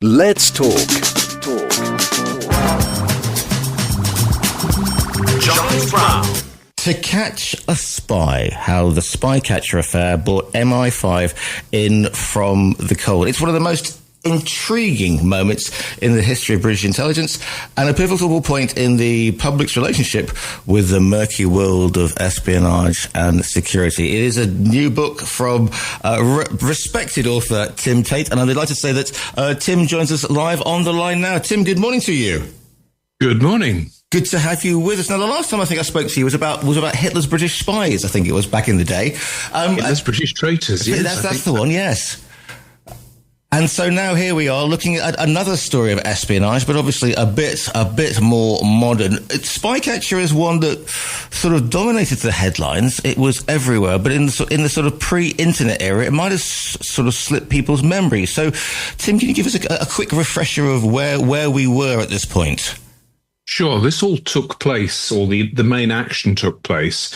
Let's talk. Giles Brown. To Catch a Spy, how the Spycatcher affair brought MI5 in from the cold. It's one of the most intriguing moments in the history of British intelligence and a pivotal point in the public's relationship with the murky world of espionage and security. It is a new book from respected author Tim Tate, and I'm delighted to say that Tim joins us live on the line now. Tim, good morning to you. Good morning. Good to have you with us. Now, the last time I think I spoke to you was about Hitler's British spies, I think it was, back in the day. Hitler's British traitors, yes. That's the one, yes. And so now here we are looking at another story of espionage, but obviously a bit more modern. Spycatcher is one that sort of dominated the headlines. It was everywhere, but in the sort of pre-internet era, it might have sort of slipped people's memories. So, Tim, can you give us a quick refresher of where we were at this point? Sure. This all took place, or the main action took place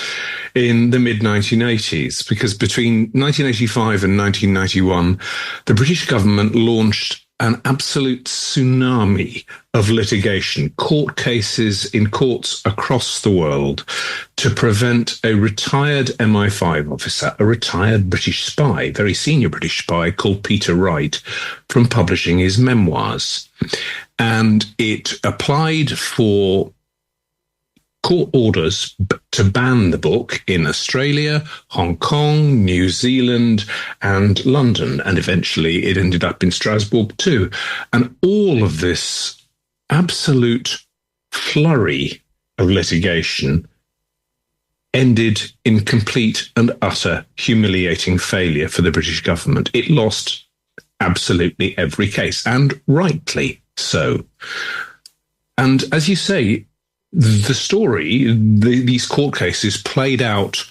in the mid-1980s, because between 1985 and 1991, the British government launched an absolute tsunami of litigation, court cases in courts across the world, to prevent a retired MI5 officer, a retired British spy, very senior British spy called Peter Wright, from publishing his memoirs. And it applied for court orders to ban the book in Australia, Hong Kong, New Zealand, and London. And eventually it ended up in Strasbourg too. And all of this absolute flurry of litigation ended in complete and utter humiliating failure for the British government. It lost absolutely every case, and rightly so. And as you say, the story, these court cases played out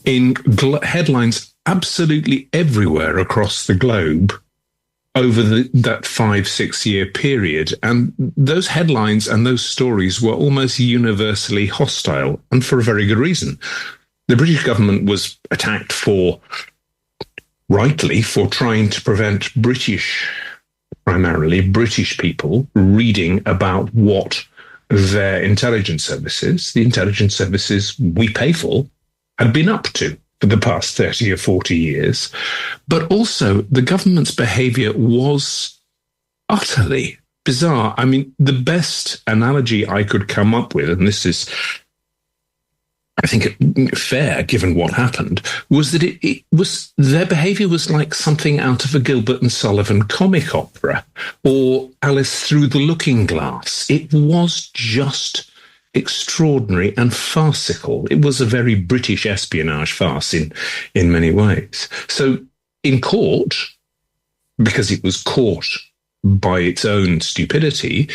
in headlines absolutely everywhere across the globe over that 5-6 year period. And those headlines and those stories were almost universally hostile, and for a very good reason. The British government was attacked rightly for trying to prevent primarily British people reading about what their intelligence services, the intelligence services we pay for, had been up to for the past 30 or 40 years. But also the government's behavior was utterly bizarre. I mean, the best analogy I could come up with, and this is, I think, fair given what happened, was that it was their behavior was like something out of a Gilbert and Sullivan comic opera or Alice Through the Looking Glass. It was just extraordinary and farcical. It was a very British espionage farce in many ways. So in court, because it was caught by its own stupidity,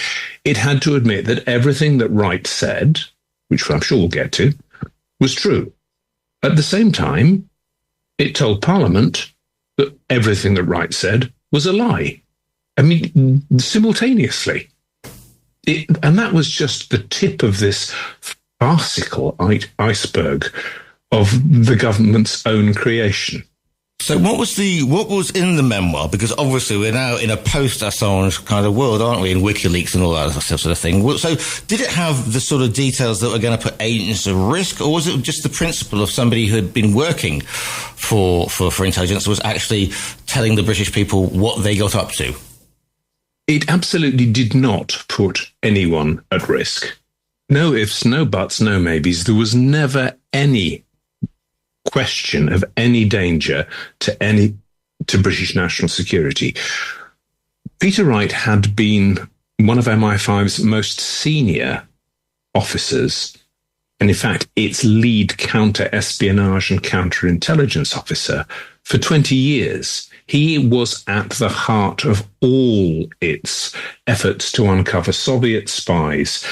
it had to admit that everything that Wright said, which I'm sure we'll get to, was true. At the same time, it told Parliament that everything that Wright said was a lie. I mean, simultaneously. And that was just the tip of this farcical iceberg of the government's own creation. So what was in the memoir? Because obviously we're now in a post-Assange kind of world, aren't we, in WikiLeaks and all that sort of thing. So did it have the sort of details that were going to put agents at risk, or was it just the principle of somebody who had been working for intelligence was actually telling the British people what they got up to? It absolutely did not put anyone at risk. No ifs, no buts, no maybes. There was never any question of any danger to British national security. Peter Wright had been one of MI5's most senior officers, and in fact, its lead counter-espionage and counterintelligence officer for 20 years. He was at the heart of all its efforts to uncover Soviet spies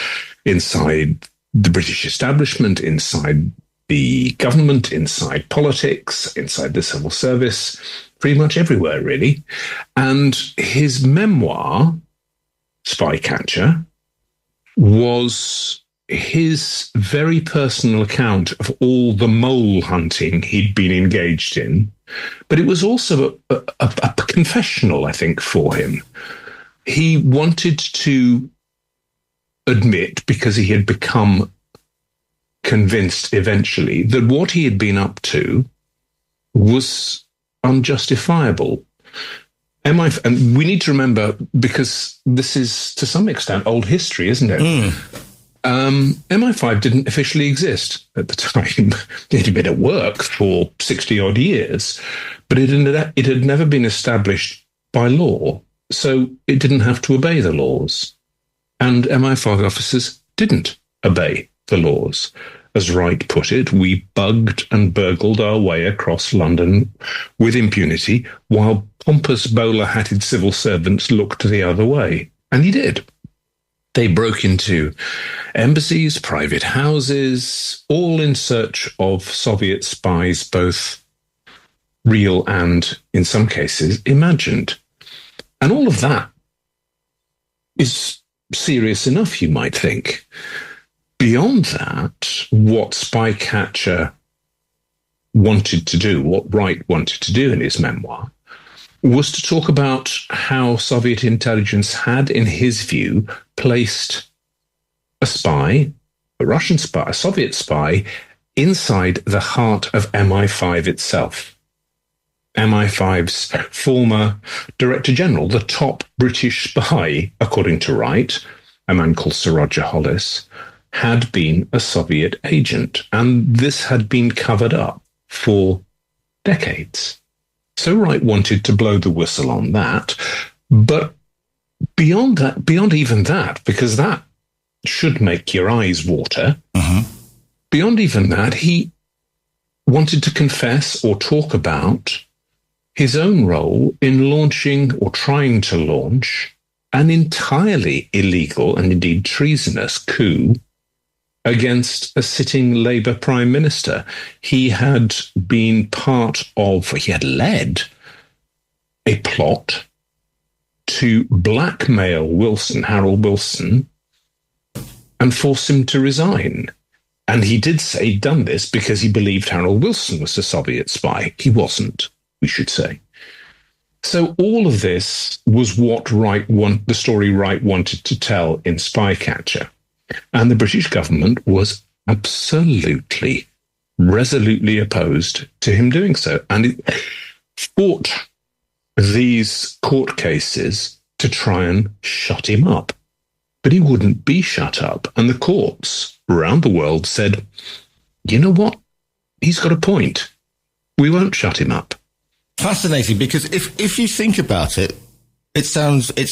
inside the British establishment, inside the government, inside politics, inside the civil service, pretty much everywhere, really. And his memoir, Spycatcher, was his very personal account of all the mole hunting he'd been engaged in. But it was also a confessional, I think, for him. he wanted to admit, because he had become convinced eventually, that what he had been up to was unjustifiable. And we need to remember, because this is to some extent old history, isn't it? MI5 didn't officially exist at the time. It had been at work for 60 odd years, but it had never been established by law. So it didn't have to obey the laws. And MI5 officers didn't obey the laws. As Wright put it, we bugged and burgled our way across London with impunity, while pompous bowler-hatted civil servants looked the other way. And he did. They broke into embassies, private houses, all in search of Soviet spies, both real and, in some cases, imagined. And all of that is serious enough, you might think. Beyond that, what Spycatcher wanted to do, what Wright wanted to do in his memoir, was to talk about how Soviet intelligence had, in his view, placed a spy, a Russian spy, a Soviet spy, inside the heart of MI5 itself. MI5's former Director General, the top British spy, according to Wright, a man called Sir Roger Hollis, had been a Soviet agent, and this had been covered up for decades. So Wright wanted to blow the whistle on that, but beyond even that, because that should make your eyes water, beyond even that, he wanted to confess or talk about his own role in launching or trying to launch an entirely illegal and indeed treasonous coup against a sitting Labour Prime Minister. He had led a plot to blackmail Harold Wilson, and force him to resign. And he did say he'd done this because he believed Harold Wilson was a Soviet spy. He wasn't, we should say. So all of this was what the story Wright wanted to tell in Spycatcher. And the British government was absolutely, resolutely opposed to him doing so. And it fought these court cases to try and shut him up. But he wouldn't be shut up. And the courts around the world said, you know what? He's got a point. We won't shut him up. Fascinating, because if you think about it, it's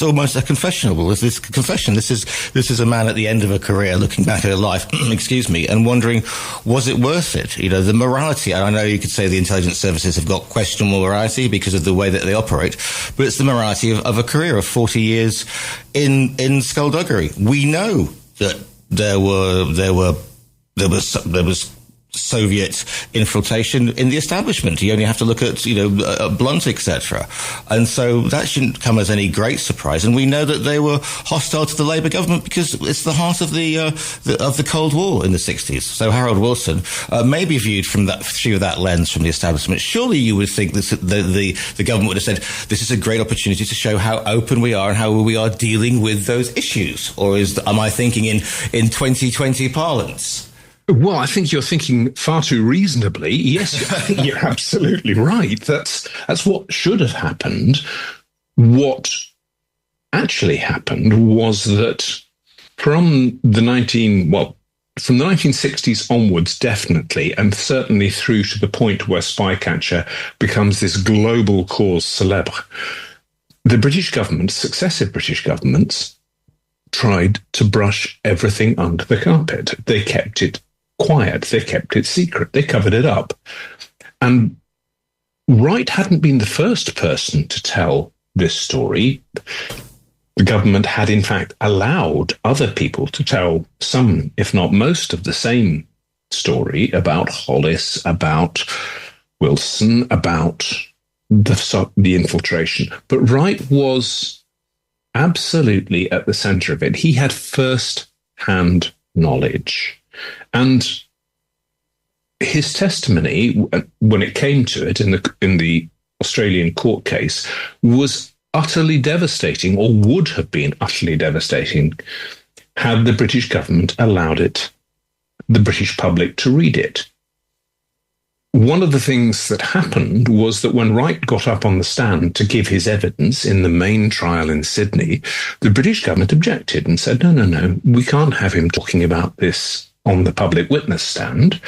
almost a confessional. This is a man at the end of a career looking back at a life, and wondering, was it worth it? You know, the morality, and I know you could say the intelligence services have got questionable morality because of the way that they operate, but it's the morality of a career of 40 years in skullduggery. We know that there was Soviet infiltration in the establishment. You only have to look at, Blunt, etc. And so that shouldn't come as any great surprise. And we know that they were hostile to the Labour government because it's the heart of the Cold War in the 60s. So Harold Wilson may be viewed through that lens from the establishment. Surely you would think the government would have said, this is a great opportunity to show how open we are and how we are dealing with those issues. Or am I thinking in 2020 parlance? Well, I think you're thinking far too reasonably. Yes, I think you're absolutely right. That's what should have happened. What actually happened was that from the 1960s onwards, definitely, and certainly through to the point where Spycatcher becomes this global cause célèbre, the British government, successive British governments, tried to brush everything under the carpet. They kept it quiet. They kept it secret. They covered it up. And Wright hadn't been the first person to tell this story. The government had, in fact, allowed other people to tell some, if not most, of the same story about Hollis, about Wilson, about the infiltration. But Wright was absolutely at the center of it. He had first-hand knowledge. And his testimony, when it came to it in the Australian court case, was utterly devastating, or would have been utterly devastating, had the British government allowed the British public to read it. One of the things that happened was that when Wright got up on the stand to give his evidence in the main trial in Sydney, the British government objected and said, no, we can't have him talking about this on the public witness stand.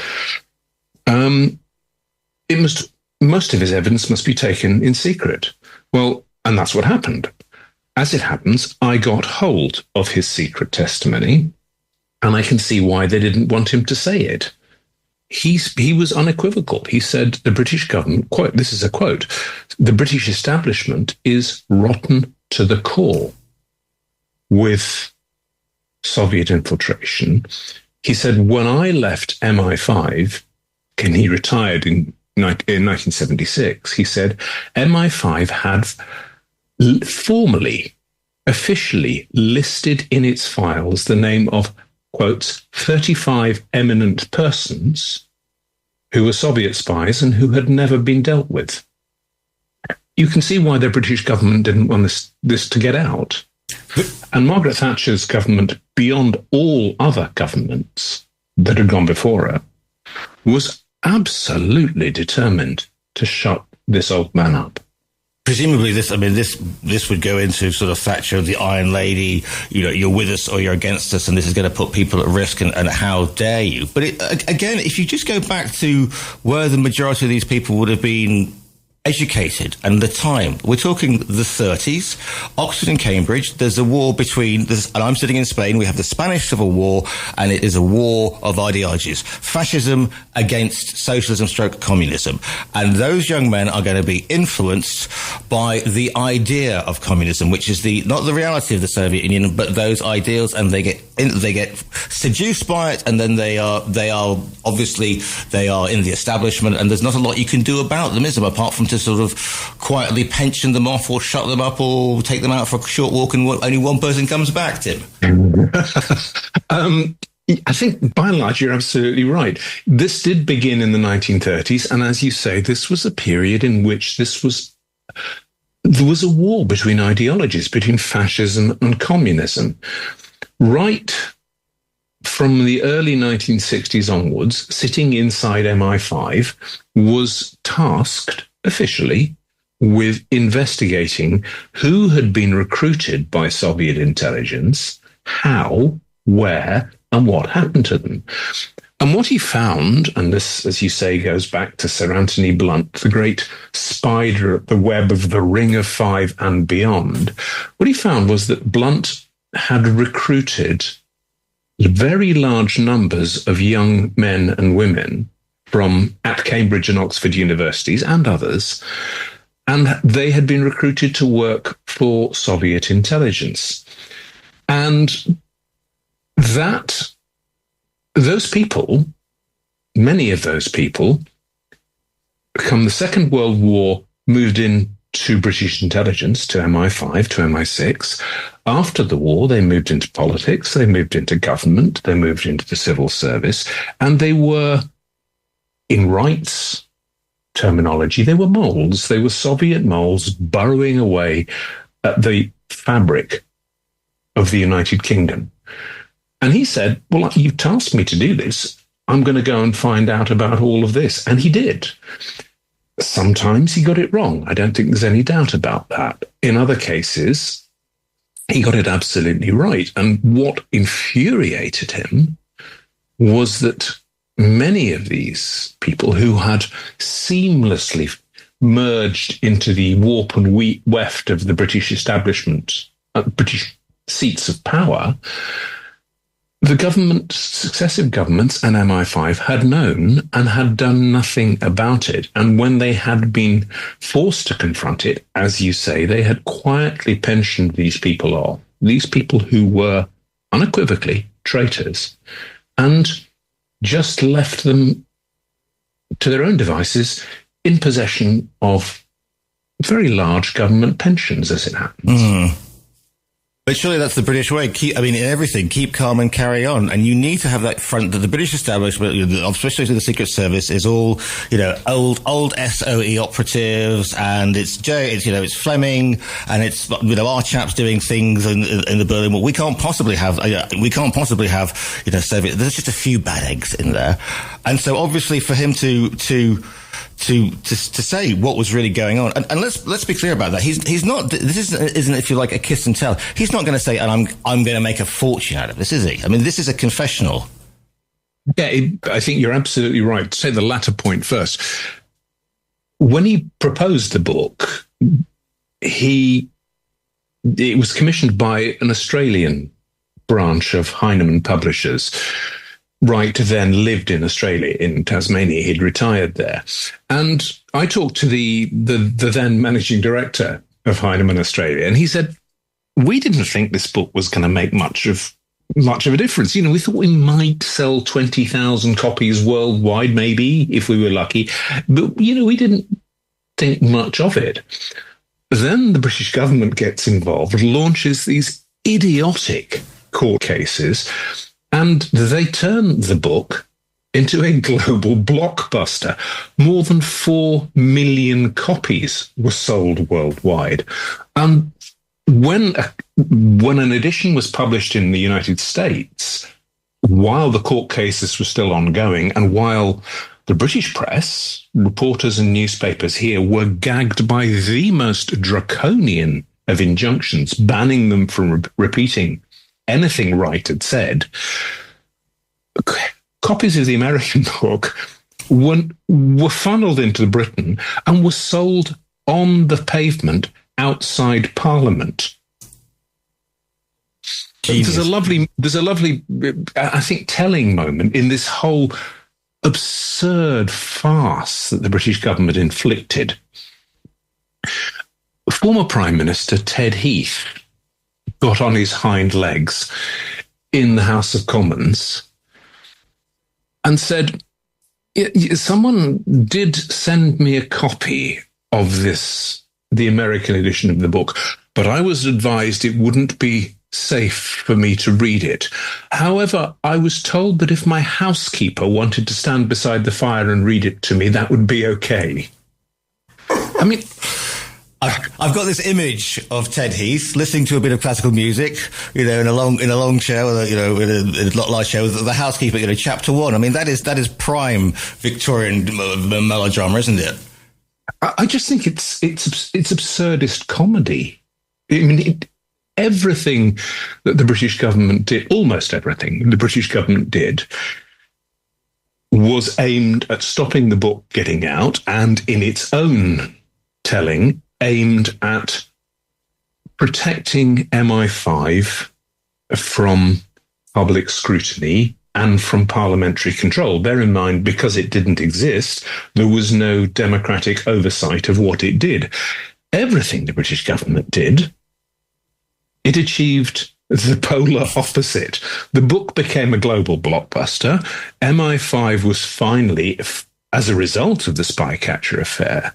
Most of his evidence must be taken in secret. Well, and that's what happened. As it happens, I got hold of his secret testimony, and I can see why they didn't want him to say it. He was unequivocal. He said the British government, quote, this is a quote, the British establishment is rotten to the core with Soviet infiltration. He said, when I left MI5, and he retired in 1976, he said, MI5 had formally, officially listed in its files the name of, quotes, 35 eminent persons who were Soviet spies and who had never been dealt with. You can see why the British government didn't want this to get out. And Margaret Thatcher's government, beyond all other governments that had gone before her, was absolutely determined to shut this old man up. Presumably, this would go into sort of Thatcher, the Iron Lady. You're with us or you're against us, and this is going to put people at risk. And how dare you? But again, if you just go back to where the majority of these people would have been educated and the time, we're talking the 30s, Oxford and Cambridge. There's a war between this, and I'm sitting in Spain. We have the Spanish Civil War, and it is a war of ideologies: fascism against socialism / communism. And those young men are going to be influenced by the idea of communism, which is not the reality of the Soviet Union, but those ideals, and they get seduced by it, and then they are obviously in the establishment, and there's not a lot you can do about them, is there, apart from to sort of quietly pension them off or shut them up or take them out for a short walk and only one person comes back, Tim? I think by and large you're absolutely right. This did begin in the 1930s, and as you say, this was a period in which there was a war between ideologies, between fascism and communism. Right from the early 1960s onwards, sitting inside MI5 was tasked officially with investigating who had been recruited by Soviet intelligence, how, where, and what happened to them. And what he found, and this, as you say, goes back to Sir Anthony Blunt, the great spider at the web of the Ring of Five and beyond, what he found was that Blunt had recruited very large numbers of young men and women from at Cambridge and Oxford universities and others, and they had been recruited to work for Soviet intelligence. And those people, many of those people, come the Second World War, moved into British intelligence, to MI5, to MI6. After the war, they moved into politics, they moved into government, they moved into the civil service, and they were, in Wright's terminology, they were moles. They were Soviet moles burrowing away at the fabric of the United Kingdom. And he said, well, you've tasked me to do this. I'm going to go and find out about all of this. And he did. Sometimes he got it wrong. I don't think there's any doubt about that. In other cases, he got it absolutely right. And what infuriated him was that many of these people who had seamlessly merged into the warp and weft of the British establishment, British seats of power, the successive governments and MI5 had known and had done nothing about it. And when they had been forced to confront it, as you say, they had quietly pensioned these people off, these people who were unequivocally traitors, and just left them to their own devices in possession of very large government pensions, as it happens. But surely that's the British way. In everything, keep calm and carry on. And you need to have that front that the British establishment, especially the Secret Service, is all, old SOE operatives, and it's Fleming, and it's, our chaps doing things in the Berlin Wall. We can't possibly have, Soviet. There's just a few bad eggs in there. And so obviously for him to say what was really going on, and let's be clear about that. He's not. This isn't if you like a kiss and tell. He's not going to say, and I'm going to make a fortune out of this, is he? I mean, this is a confessional. Yeah, I think you're absolutely right. To say the latter point first. When he proposed the book, it was commissioned by an Australian branch of Heinemann Publishers. Wright then lived in Australia, in Tasmania. He'd retired there. And I talked to the then managing director of Heinemann Australia, and he said, we didn't think this book was going to make much of a difference. We thought we might sell 20,000 copies worldwide, maybe, if we were lucky. But, we didn't think much of it. Then the British government gets involved, launches these idiotic court cases, and they turn the book into a global blockbuster. More than 4 million copies were sold worldwide. When an edition was published in the United States, while the court cases were still ongoing, and while the British press, reporters and newspapers here were gagged by the most draconian of injunctions, banning them from repeating anything Wright had said, copies of the American book were funneled into Britain and were sold on the pavement outside Parliament. Genius. There's a lovely, I think, telling moment in this whole absurd farce that the British government inflicted. Former Prime Minister Ted Heath got on his hind legs in the House of Commons and said, someone did send me a copy of the American edition of the book, but I was advised it wouldn't be safe for me to read it. However, I was told that if my housekeeper wanted to stand beside the fire and read it to me, that would be okay. I mean, I've got this image of Ted Heath listening to a bit of classical music, in a long chair, in a large chair with the housekeeper, chapter 1. I mean, that is prime Victorian melodrama, isn't it? I just think it's absurdist comedy. I mean, everything that the British government did, almost everything the British government did, was aimed at stopping the book getting out, and in its own telling, aimed at protecting MI5 from public scrutiny and from parliamentary control. Bear in mind, because it didn't exist, there was no democratic oversight of what it did. Everything the British government did, it achieved the polar opposite. The book became a global blockbuster. MI5 was finally, as a result of the Spycatcher affair,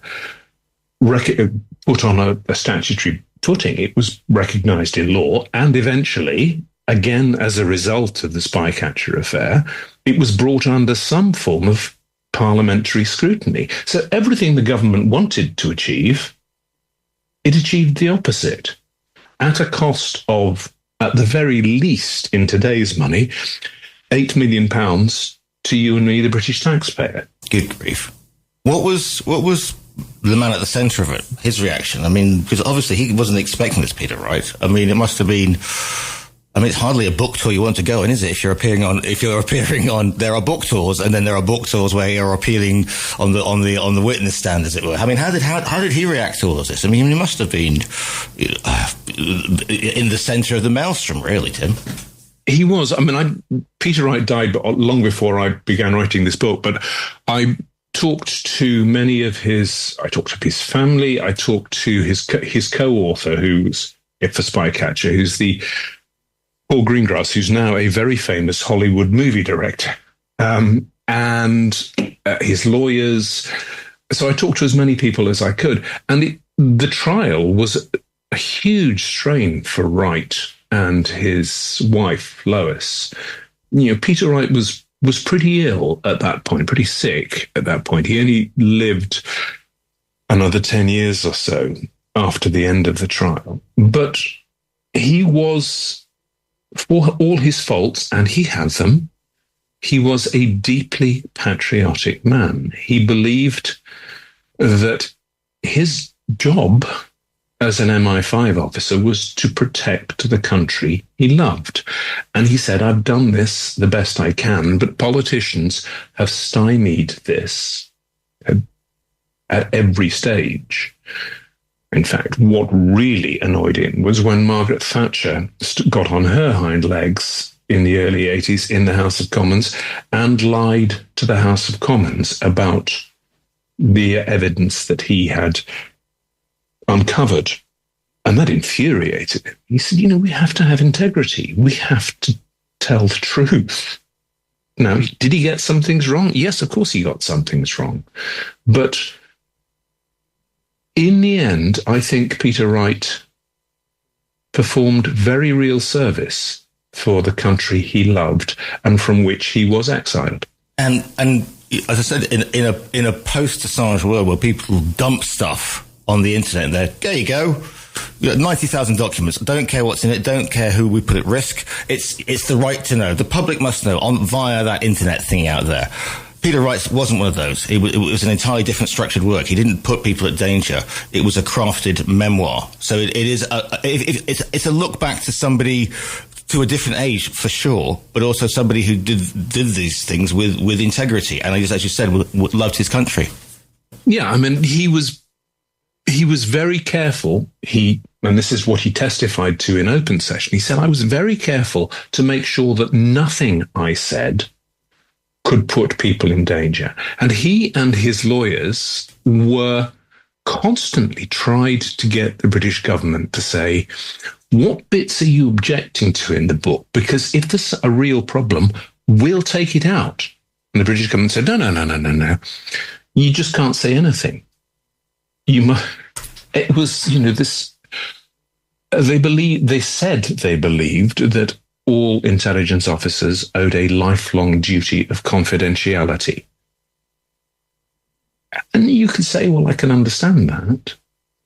put on a statutory footing. It was recognised in law, and eventually, again, as a result of the Spycatcher affair, it was brought under some form of parliamentary scrutiny. So everything the government wanted to achieve, it achieved the opposite, at a cost of, at the very least in today's money, £8 million to you and me, the British taxpayer. Good grief. What was the man at the centre of it, his reaction? I mean, because obviously he wasn't expecting this, Peter, right? I mean, it must have been. I mean, it's hardly a book tour you want to go on, is it? If you're appearing on, there are book tours, and then there are book tours where you're appealing on the witness stand, as it were. I mean, how did he react to all of this? I mean, he must have been in the centre of the maelstrom, really, Tim. He was. I mean, Peter Wright died long before I began writing this book, but I talked to many of his. I talked to his family. I talked to his co-author, who's for Spycatcher, who's the Paul Greengrass, who's now a very famous Hollywood movie director, and his lawyers. So I talked to as many people as I could, and the trial was a huge strain for Wright and his wife, Lois, Peter Wright was pretty ill at that point, pretty sick at that point. He only lived another 10 years or so after the end of the trial. But he was, for all his faults, and he had them, he was a deeply patriotic man. He believed that his job as an MI5 officer was to protect the country he loved. And he said, I've done this the best I can, but politicians have stymied this at every stage. In fact, what really annoyed him was when Margaret Thatcher got on her hind legs in the early 80s in the House of Commons and lied to the House of Commons about the evidence that he had uncovered. And that infuriated him. He said, we have to have integrity. We have to tell the truth. Now, did he get some things wrong? Yes, of course he got some things wrong. But in the end, I think Peter Wright performed very real service for the country he loved and from which he was exiled. And as I said, in a post-Assange world where people dump stuff on the internet, there you go. 90,000 documents. Don't care what's in it. Don't care who we put at risk. It's the right to know. The public must know via that internet thing out there. Peter Wright wasn't one of those. It was an entirely different structured work. He didn't put people at danger. It was a crafted memoir. So it's a look back to somebody to a different age, for sure, but also somebody who did these things with integrity. And as you said, loved his country. Yeah, I mean, he was very careful. And this is what he testified to in open session. He said, I was very careful to make sure that nothing I said could put people in danger. And he and his lawyers were constantly tried to get the British government to say, what bits are you objecting to in the book? Because if there's a real problem, we'll take it out. And the British government said, no. You just can't say anything. It was, this, they said they believed that all intelligence officers owed a lifelong duty of confidentiality. And you could say, well, I can understand that.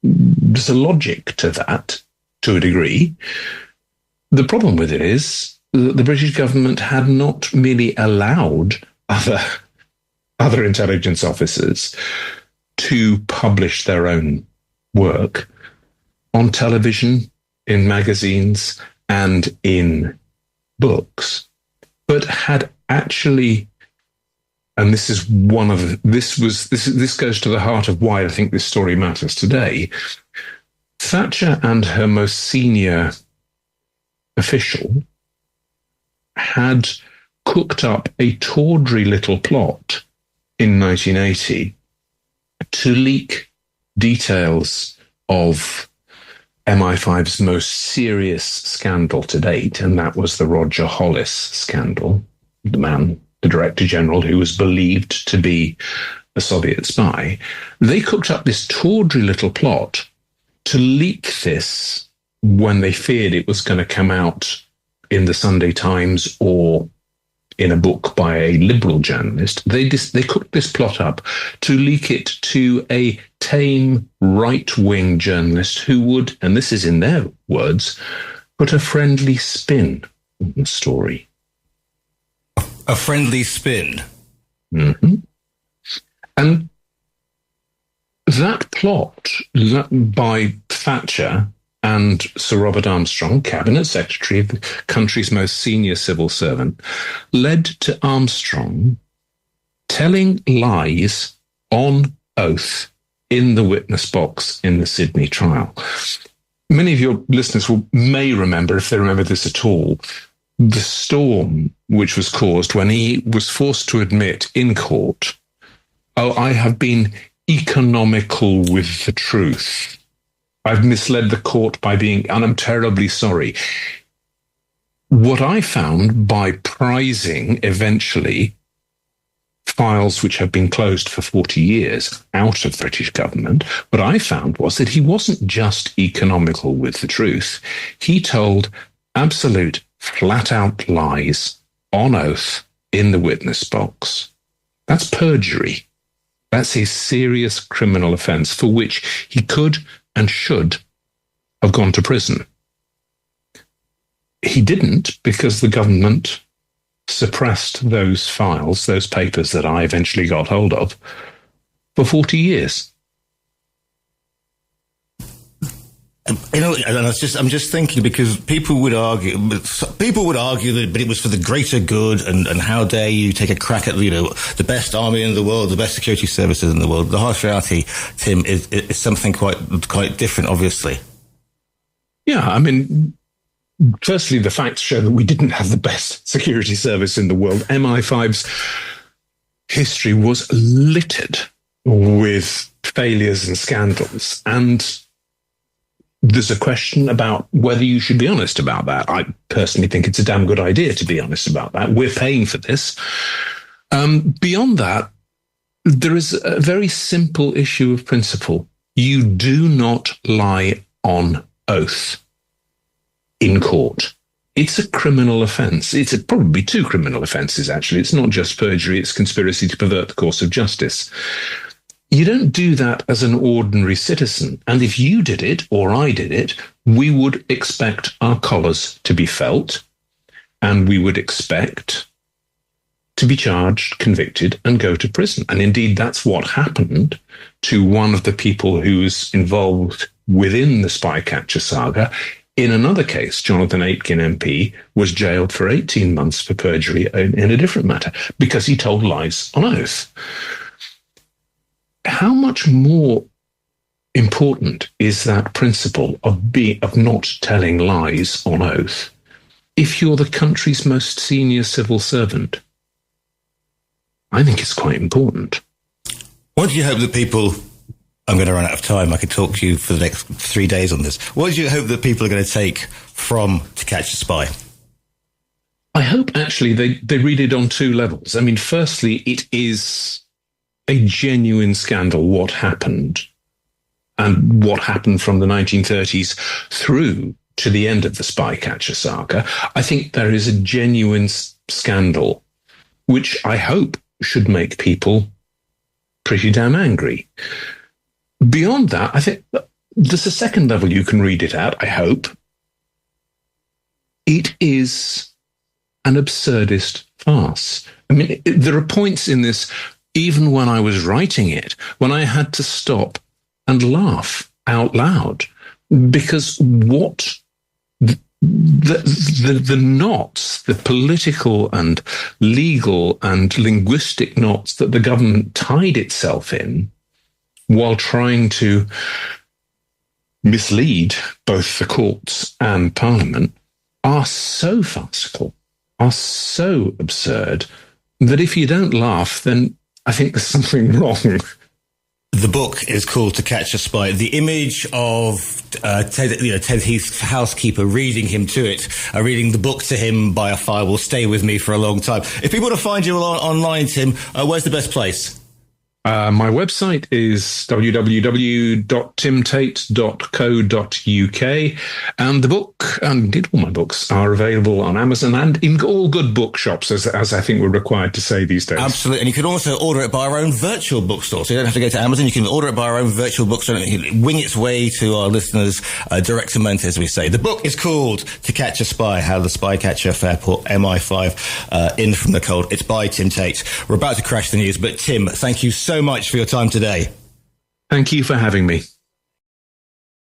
There's a logic to that, to a degree. The problem with it is that the British government had not merely allowed other intelligence officers to publish their own work on television, in magazines, and in books, but had actually, and this is this goes to the heart of why I think this story matters today. Thatcher and her most senior official had cooked up a tawdry little plot in 1980 to leak details of MI5's most serious scandal to date, and that was the Roger Hollis scandal, the Director General who was believed to be a Soviet spy. They cooked up this tawdry little plot to leak this when they feared it was going to come out in the Sunday Times or in a book by a liberal journalist. They cooked this plot up to leak it to a tame right-wing journalist who would, and this is in their words, put a friendly spin on the story. A friendly spin? Mm-hmm. And that plot by Thatcher and Sir Robert Armstrong, Cabinet Secretary of the country's most senior civil servant, led to Armstrong telling lies on oath in the witness box in the Sydney trial. Many of your listeners may remember, if they remember this at all, the storm which was caused when he was forced to admit in court, I have been economical with the truth. I've misled the court and I'm terribly sorry. What I found by prizing eventually files which have been closed for 40 years out of the British government, what I found was that he wasn't just economical with the truth. He told absolute, flat-out lies on oath in the witness box. That's perjury. That's a serious criminal offence for which he could and should have gone to prison. He didn't, because the government suppressed those files, those papers that I eventually got hold of, for 40 years. You know, and I'm just thinking, because people would argue that, but it was for the greater good, and how dare you take a crack at, the best army in the world, the best security services in the world. The harsh reality, Tim, is something quite different, obviously. Yeah, I mean, firstly, the facts show that we didn't have the best security service in the world. MI5's history was littered with failures and scandals, and there's a question about whether you should be honest about that. I personally think it's a damn good idea to be honest about that. We're paying for this. Beyond that, there is a very simple issue of principle. You do not lie on oath in court. It's a criminal offence. It's probably two criminal offences, actually. It's not just perjury, it's conspiracy to pervert the course of justice. You don't do that as an ordinary citizen. And if you did it, or I did it, we would expect our collars to be felt, and we would expect to be charged, convicted, and go to prison. And indeed, that's what happened to one of the people who was involved within the Spycatcher saga. In another case, Jonathan Aitken MP was jailed for 18 months for perjury in a different matter, because he told lies on oath. How much more important is that principle of not telling lies on oath if you're the country's most senior civil servant? I think it's quite important. What do you hope that people... I'm going to run out of time. I could talk to you for the next 3 days on this. What do you hope that people are going to take from To Catch a Spy? I hope, actually, they read it on two levels. I mean, firstly, it is a genuine scandal what happened, and what happened from the 1930s through to the end of the Spycatcher saga. I think there is a genuine scandal, which I hope should make people pretty damn angry. Beyond that, I think there's a second level you can read it at, I hope. It is an absurdist farce. I mean, there are points in this, even when I was writing it, when I had to stop and laugh out loud, because what the knots, the political and legal and linguistic knots that the government tied itself in while trying to mislead both the courts and Parliament, are so farcical, are so absurd, that if you don't laugh, then I think there's something wrong. The book is called To Catch a Spy. The image of Ted Heath's housekeeper reading him to it, reading the book to him by a fire, will stay with me for a long time. If people want to find you online, Tim, where's the best place? My website is www.timtate.co.uk, and the book, and indeed all my books, are available on Amazon and in all good bookshops, as I think we're required to say these days. Absolutely, and you can also order it by our own virtual bookstore, so you don't have to go to Amazon. You can order it by our own virtual bookstore, and it can wing its way to our listeners direct to month, as we say. The book is called To Catch a Spy, How the Spycatcher Affair Brought MI5 in from the cold. It's by Tim Tate. We're about to crash the news, but Tim, thank you so much for your time today. Thank you for having me.